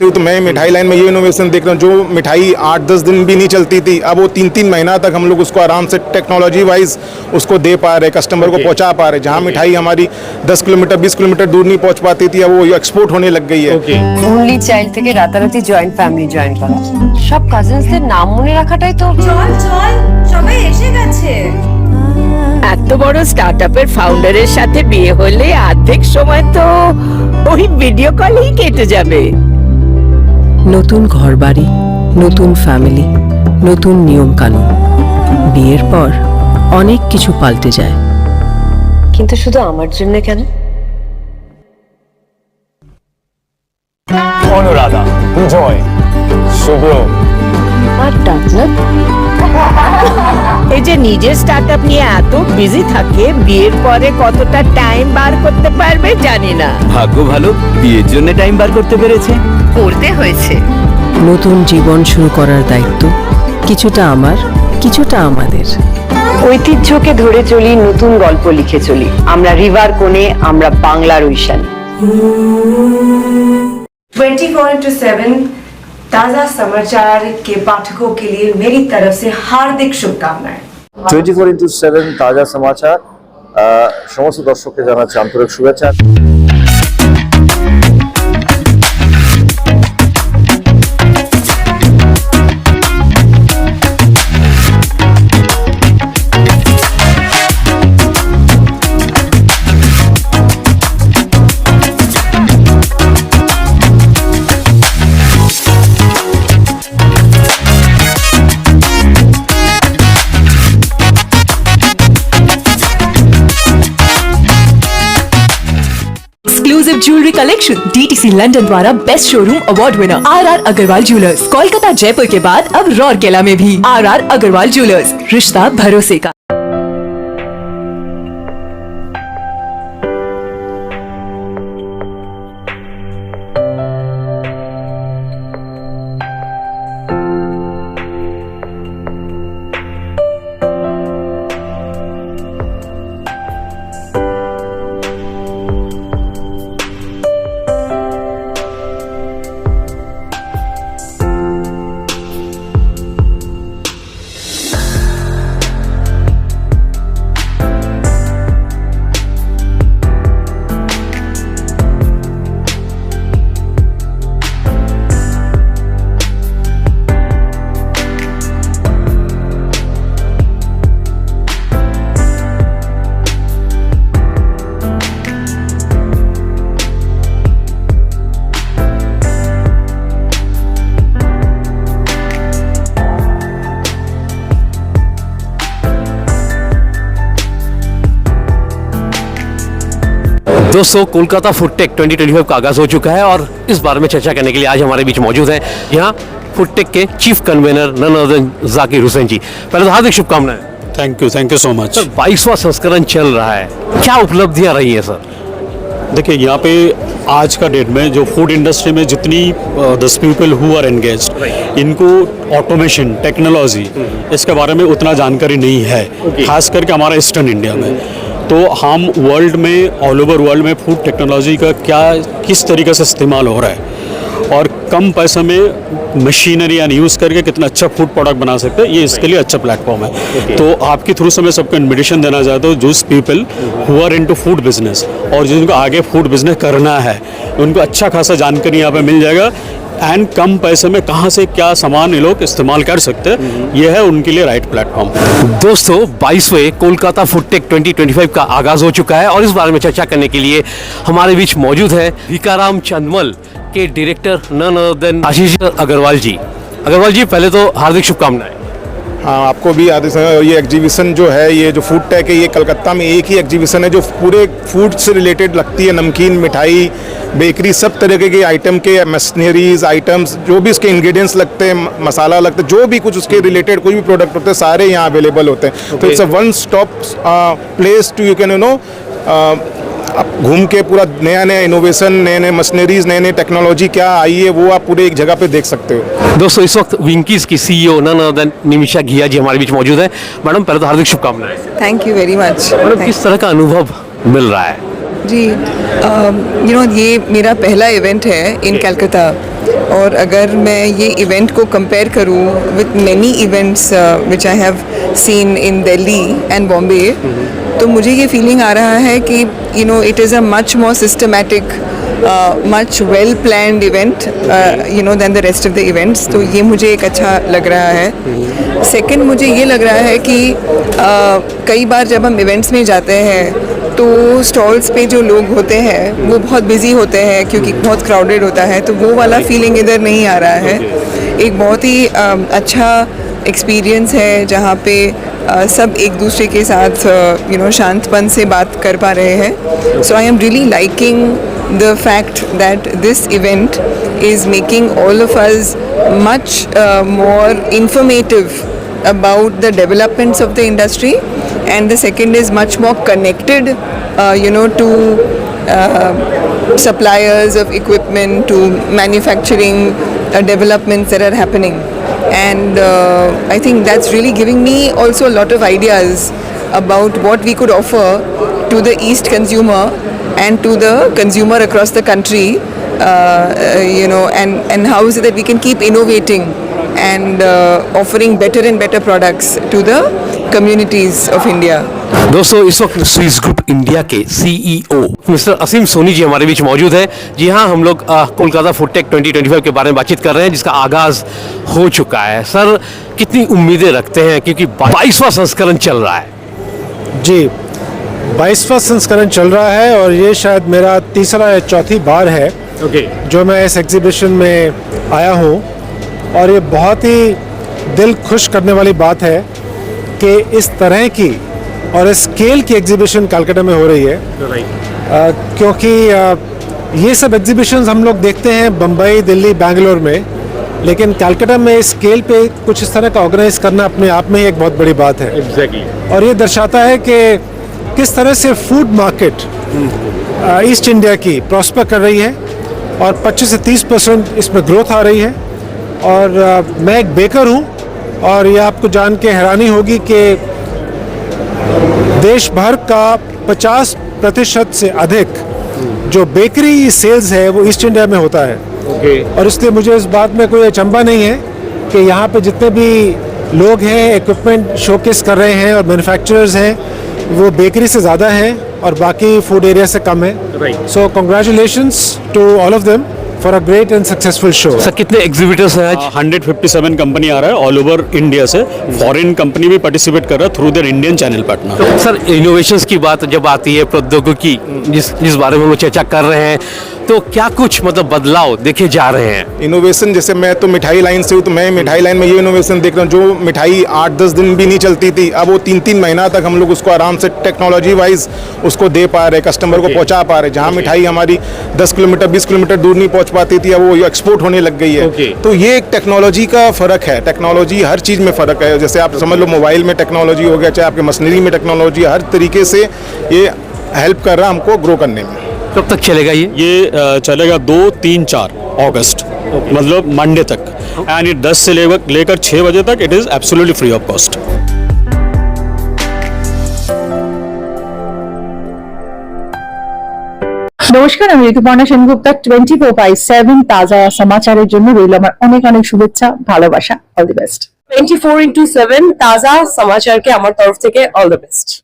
तो मैं मिठाई लाइन में ये इनोवेशन देख रहा हूँ, जो मिठाई 8-10 दिन भी नहीं चलती थी, अब वो 3-3 महीना तक हम लोग उसको आराम से टेक्नोलॉजी वाइज उसको दे पा रहे, कस्टमर को पहुंचा पा रहे। जहाँ मिठाई हमारी 10 किलोमीटर 20 किलोमीटर दूर नहीं पहुंच पाती थी, अब वो एक्सपोर्ट होने लग गई है। ओनली चाइल्ड থেকে রাতারাতি জয়েন্ট ফ্যামিলি জয়েন করা, সব কাজিনসদের নাম মনে রাখাটাই তো। চল চল সবাই এসে গেছে। এত বড় স্টার্টআপের ফাউন্ডারের সাথে বিয়ে হলে অর্ধেক সময় তো ওই ভিডিও কলেই কেটে যাবে। নতুন ঘরবাড়ি, নতুন ফ্যামিলি, নতুন নিয়ম কানুন, বিয়ের পর অনেক কিছু পাল্টে যায়। কিন্তু শুধু আমার জন্য কেন? অনুরাধা, জয়, শুভ্র, আর ডাকলাম এই যে নিজের স্টার্টআপ নিয়ে এত বিজি থাকে, বিয়ের পরে কতটা টাইম বার করতে পারবে জানি না। ভাগ্য ভালো, বিয়ের জন্য টাইম বার করতে পেরেছে। করতে হয়েছে। নতুন জীবন শুরু করার দায়িত্ব কিছুটা আমার, কিছুটা আমাদের। ঐতিহ্যকে ধরে চলি, নতুন গল্প লিখে চলি। আমরা রিভার কোণে, আমরা বাংলার ঐশানী। 24/7 ताजा समाचार के पाठकों के लिए मेरी तरफ से हार्दिक शुभकामनाएं। 24/7 ताजा समाचार সমস্ত দর্শককে জানাচ্ছি আন্তরিক শুভেচ্ছা। Exclusive jewellery collection DTC London द्वारा best showroom award winner RR Agarwal jewellers, Kolkata Jaipur के बाद अब रौरकेला में भी आरआर अग्रवाल ज्वेलर्स, रिश्ता भरोसे का। दोस्तों, कोलकाता फूडटेक 2025 का आगाज हो चुका है और इस बारे में चर्चा करने के लिए आज हमारे बीच मौजूद हैं यहाँ फूडटेक के chief convenor none other than Zakir Hussain ji. पहले तो हार्दिक शुभकामनाएं। Thank you so much. Sir, 22वां संस्करण चल रहा है, क्या उपलब्धियां रही हैं सर? देखिए, यहाँ पे आज का डेट में जो फूड इंडस्ट्री में जितनी 10 पीपल हु आर एंगेज्ड, इनको ऑटोमेशन टेक्नोलॉजी इसके बारे में उतना जानकारी नहीं है, खास करके हमारा ईस्टर्न इंडिया में। तो हम वर्ल्ड में, ऑल ओवर वर्ल्ड में फूड टेक्नोलॉजी का किस तरीके से इस्तेमाल हो रहा है और कम पैसे में मशीनरी यानी यूज़ करके कितना अच्छा फूड प्रोडक्ट बना सकते हैं, ये इसके लिए अच्छा प्लेटफॉर्म है। तो आपके थ्रू से मैं सबको इन्विटेशन देना चाहता हूँ, जो people who are into food business और जिनको आगे फूड बिजनेस करना है, उनको अच्छा खासा जानकारी यहाँ पे मिल जाएगा एंड कम पैसे में कहाँ से क्या सामान ये लोग इस्तेमाल कर सकते हैं, ये है उनके लिए राइट प्लेटफॉर्म। दोस्तों, 22वें कोलकाता फूडटेक 2025 का आगाज हो चुका है और इस बारे में चर्चा करने के लिए हमारे बीच मौजूद है भिकाराम चंदमल के डायरेक्टर नन अदर देन आशीष अग्रवाल जी। अग्रवाल जी, पहले तो हार्दिक शुभकामनाएं। हाँ, आपको भी आदेश है। ये एग्जीबिशन जो है, ये जो फूड टेक है, ये कलकत्ता में एक ही एग्जीबिशन है जो पूरे फूड से रिलेटेड लगती है। नमकीन, मिठाई, बेकरी, सब तरीके के आइटम के मशीनरीज आइटम्स, जो भी उसके इंग्रेडिएंट्स लगते हैं, मसाला लगता है, जो भी कुछ उसके रिलेटेड कोई भी प्रोडक्ट होते हैं, सारे यहाँ अवेलेबल होते हैं। तो it's a one stop place to you can you know आप घूम के पूरा नया नया इनोवेशन, नए नए मशीनरीज, नए नए टेक्नोलॉजी क्या आई है, वो आप पूरे एक जगह पे देख सकते हो। दोस्तों, इस वक्त विंकीज की CEO none other than Nimisha Ghiya ji हमारे बीच मौजूद है। मैडम, पहले तो हार्दिक शुभकामनाएं। Thank you very much. Madam, किस तरह का अनुभव मिल रहा है? जी ये मेरा पहला इवेंट है इन कलकत्ता, और अगर मैं ये इवेंट को कंपेयर करूँ with many events which I have seen in Delhi and Bombay, तो मुझे ये फीलिंग आ रहा है कि it is a much more systematic, much well planned event than the rest of the events, तो ये मुझे एक अच्छा लग रहा है। सेकंड, मुझे ये लग रहा है कि कई बार जब हम इवेंट्स में जाते हैं तो स्टॉल्स पे जो लोग होते हैं वो बहुत बिजी होते हैं क्योंकि बहुत क्राउडेड होता है, तो वो वाला फीलिंग इधर नहीं आ रहा है। एक बहुत ही अच्छा एक्सपीरियंस है जहाँ पे सब एक दूसरे के साथ शांतपन से बात कर पा रहे हैं। So I am really liking the fact that this event is making all of us much more informative about the developments of the industry, and the second is much more connected to suppliers of equipment, to manufacturing developments that are happening, and I think that's really giving me also a lot of ideas about what we could offer to the East consumer and to the consumer across the country, and how is it that we can keep innovating and offering better and better products to the communities of India. दोस्तों, इस वक्त Swiss group India के CEO mister असीम सोनी जी हमारे बीच मौजूद हैं। जी हाँ, हम लोग कोलकाता फूडटेक 2025 के बारे में बातचीत कर रहे हैं, जिसका आगाज हो चुका है। सर, कितनी उम्मीदें रखते हैं, क्योंकि 22वां संस्करण चल रहा है? जी, 22वां संस्करण चल रहा है और ये शायद मेरा तीसरा या चौथी बार है जो मैं इस एग्जीबिशन में आया हूँ, और ये बहुत ही दिल खुश करने वाली बात है कि इस तरह की और इस स्केल की एग्जीबिशन कलकत्ता में हो रही है। क्योंकि ये सब एग्जीबिशंस हम लोग देखते हैं बम्बई, दिल्ली, बेंगलोर में, लेकिन कलकत्ता में इस स्केल पे कुछ इस तरह का ऑर्गेनाइज करना अपने आप में ही एक बहुत बड़ी बात है। और ये दर्शाता है कि किस तरह से फूड मार्केट ईस्ट इंडिया की प्रॉस्पर कर रही है और 25 से 30% इसमें ग्रोथ आ रही है। और मैं एक बेकर हूँ, और ये आपको जान के हैरानी होगी कि देश भर का 50% से अधिक जो बेकरी सेल्स है वो ईस्ट इंडिया में होता है। और इसलिए मुझे इस बात में कोई अचंभा नहीं है कि यहाँ पे जितने भी लोग हैं, इक्विपमेंट शोकेस कर रहे हैं और मैन्युफैक्चरर्स हैं, वो बेकरी से ज़्यादा हैं और बाकी फूड एरिया से कम है। So congratulations to all of them for a great and successful show. Sir, कितने एग्जीबिटर्स हैं आज? 157 कंपनी आ रहा है ऑल ओवर इंडिया से। फॉरेन कंपनी भी पार्टिसिपेट कर रहा है through their Indian channel partner. तो सर, इनोवेशंस की बात जब आती है, प्रौद्योगिकी जिस बारे में हम चर्चा कर रहे हैं, तो क्या कुछ मतलब बदलाव देखे जा रहे हैं? इनोवेशन, जैसे मैं तो मिठाई लाइन से हूँ, तो मैं मिठाई लाइन में ये इनोवेशन देख रहा हूँ, जो मिठाई 8-10 दिन भी नहीं चलती थी, अब वो 3-3 महीना तक हम लोग उसको आराम से टेक्नोलॉजी वाइज उसको दे पा रहे, कस्टमर को पहुँचा पा रहे। जहाँ मिठाई हमारी 10 किलोमीटर 20 किलोमीटर दूर नहीं पहुँच पाती थी, अब वो एक्सपोर्ट होने लग गई है। तो ये एक टेक्नोलॉजी का फ़र्क है, टेक्नोलॉजी हर चीज़ में फ़र्क है। जैसे आप समझ लो, मोबाइल में टेक्नोलॉजी हो गया, चाहे आपके मशीनरी में टेक्नोलॉजी, हर तरीके से ये हेल्प कर रहा है हमको ग्रो करने में। कब तक चलेगा ये चलेगा 2, 3, 4 अगस्त, मतलब मंडे तक, एंड ये 10 से लेकर 6 बजे तक it is absolutely free of cost. নমস্কার, আমি ঋতুপর্ণা সেনগুপ্তা। 24/7 তাজা সমাচারের জন্য রইল আমার অনেক অনেক শুভেচ্ছা, ভালোবাসা। All the best. 24/7 তাজা সমাচারকে আমার তরফ থেকে অল দ্য বেস্ট।